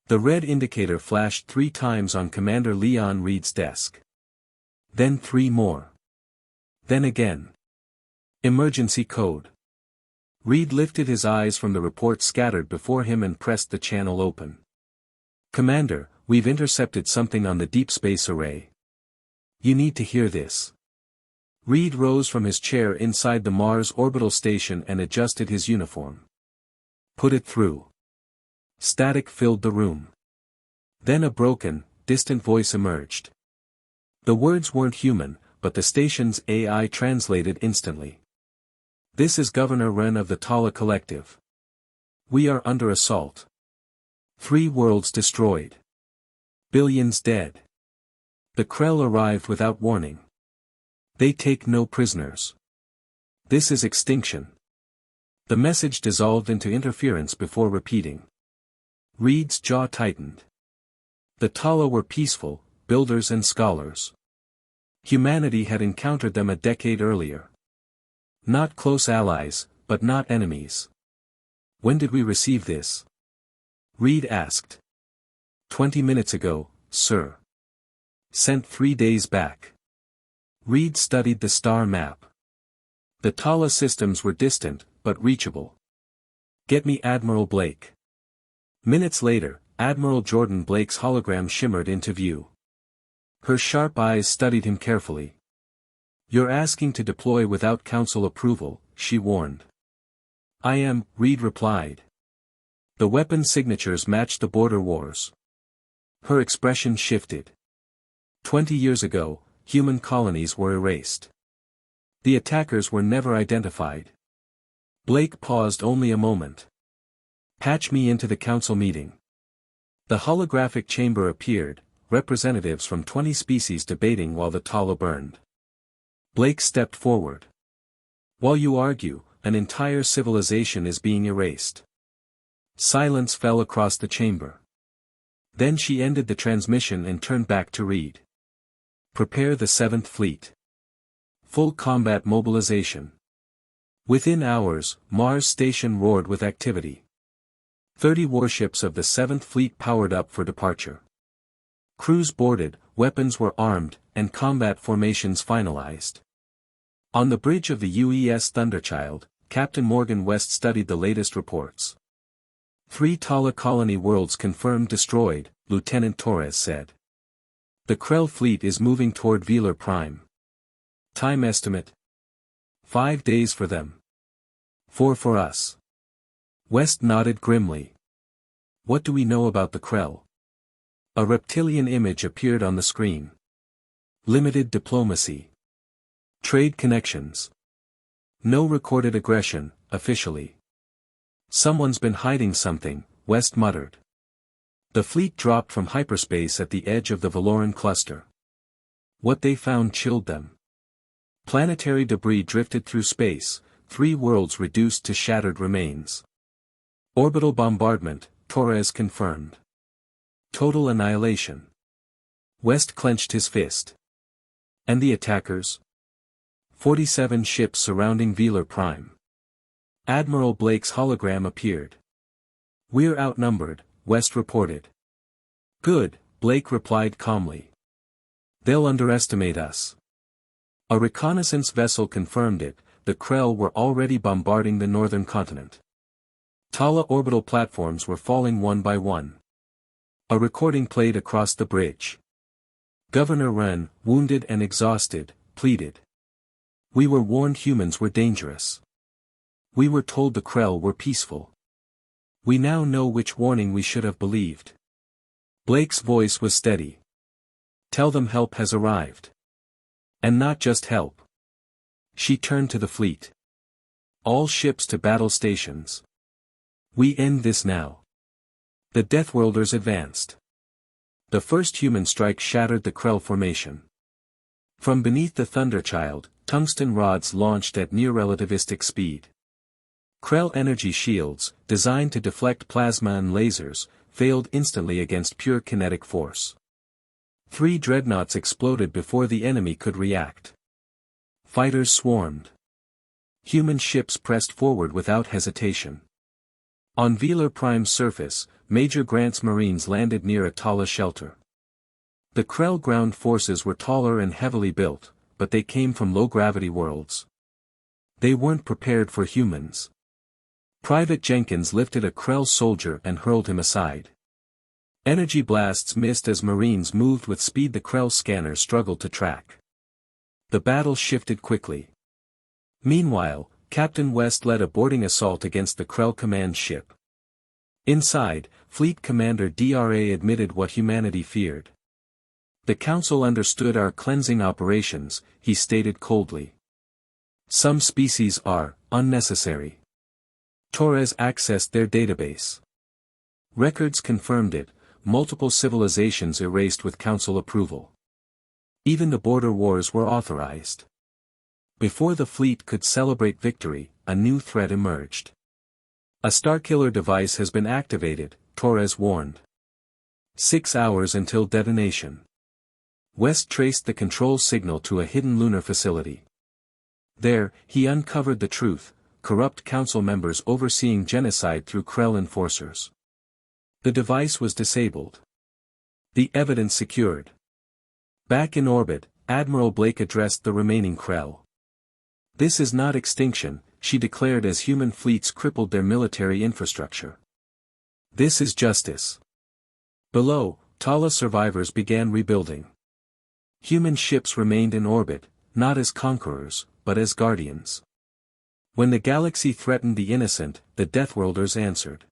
The red indicator flashed 3 times on Commander Leon Reed's desk. Then 3 more. Then again. Emergency code. Reed lifted his eyes from the reports scattered before him and pressed the channel open. Commander, we've intercepted something on the deep space array. You need to hear this. Reed rose from his chair inside the Mars orbital station and adjusted his uniform. Put it through. Static filled the room. Then a broken, distant voice emerged. The words weren't human, but the station's AI translated instantly. This is Governor Wren of the Tala Collective. We are under assault. 3 worlds destroyed. Billions dead. The Krell arrived without warning. They take no prisoners. This is extinction. The message dissolved into interference before repeating. Reed's jaw tightened. The Tala were peaceful, builders and scholars. Humanity had encountered them a decade earlier. Not close allies, but not enemies. When did we receive this? Reed asked. 20 minutes ago, sir. Sent 3 days back. Reed studied the star map. The Tala systems were distant, but reachable. Get me Admiral Blake. Minutes later, Admiral Jordan Blake's hologram shimmered into view. Her sharp eyes studied him carefully. You're asking to deploy without council approval, she warned. I am, Reed replied. The weapon signatures matched the border wars. Her expression shifted. 20 years ago, human colonies were erased. The attackers were never identified. Blake paused only a moment. Patch me into the council meeting. The holographic chamber appeared, representatives from 20 species debating while the Tala burned. Blake stepped forward. While you argue, an entire civilization is being erased. Silence fell across the chamber. Then she ended the transmission and turned back to Reed. Prepare the 7th Fleet. Full combat mobilization. Within hours, Mars Station roared with activity. 30 warships of the 7th Fleet powered up for departure. Crews boarded, weapons were armed, and combat formations finalized. On the bridge of the UES Thunderchild, Captain Morgan West studied the latest reports. 3 Tala colony worlds confirmed destroyed, Lieutenant Torres said. The Krell fleet is moving toward Velar Prime. Time estimate? 5 days for them. 4 for us. West nodded grimly. What do we know about the Krell? A reptilian image appeared on the screen. Limited diplomacy. Trade connections. No recorded aggression, officially. Someone's been hiding something, West muttered. The fleet dropped from hyperspace at the edge of the Valoran cluster. What they found chilled them. Planetary debris drifted through space, 3 worlds reduced to shattered remains. Orbital bombardment, Torres confirmed. Total annihilation. West clenched his fist. And the attackers? 47 ships surrounding Velar Prime. Admiral Blake's hologram appeared. We're outnumbered, West reported. Good, Blake replied calmly. They'll underestimate us. A reconnaissance vessel confirmed it, the Krell were already bombarding the northern continent. Tala orbital platforms were falling one by one. A recording played across the bridge. Governor Wren, wounded and exhausted, pleaded. We were warned humans were dangerous. We were told the Krell were peaceful. We now know which warning we should have believed. Blake's voice was steady. Tell them help has arrived. And not just help. She turned to the fleet. All ships to battle stations. We end this now. The Deathworlders advanced. The first human strike shattered the Krell formation. From beneath the Thunderchild, tungsten rods launched at near-relativistic speed. Krell energy shields, designed to deflect plasma and lasers, failed instantly against pure kinetic force. 3 dreadnoughts exploded before the enemy could react. Fighters swarmed. Human ships pressed forward without hesitation. On Velar Prime's surface, Major Grant's Marines landed near a Tala shelter. The Krell ground forces were taller and heavily built, but they came from low-gravity worlds. They weren't prepared for humans. Private Jenkins lifted a Krell soldier and hurled him aside. Energy blasts missed as Marines moved with speed the Krell scanner struggled to track. The battle shifted quickly. Meanwhile, Captain West led a boarding assault against the Krell command ship. Inside, Fleet Commander DRA admitted what humanity feared. The Council understood our cleansing operations, he stated coldly. Some species are unnecessary. Torres accessed their database. Records confirmed it, multiple civilizations erased with Council approval. Even the border wars were authorized. Before the fleet could celebrate victory, a new threat emerged. A Starkiller device has been activated, Torres warned. 6 hours until detonation. West traced the control signal to a hidden lunar facility. There, he uncovered the truth, corrupt council members overseeing genocide through Krell enforcers. The device was disabled. The evidence secured. Back in orbit, Admiral Blake addressed the remaining Krell. This is not extinction, she declared as human fleets crippled their military infrastructure. This is justice. Below, Tala survivors began rebuilding. Human ships remained in orbit, not as conquerors, but as guardians. When the galaxy threatened the innocent, the Deathworlders answered.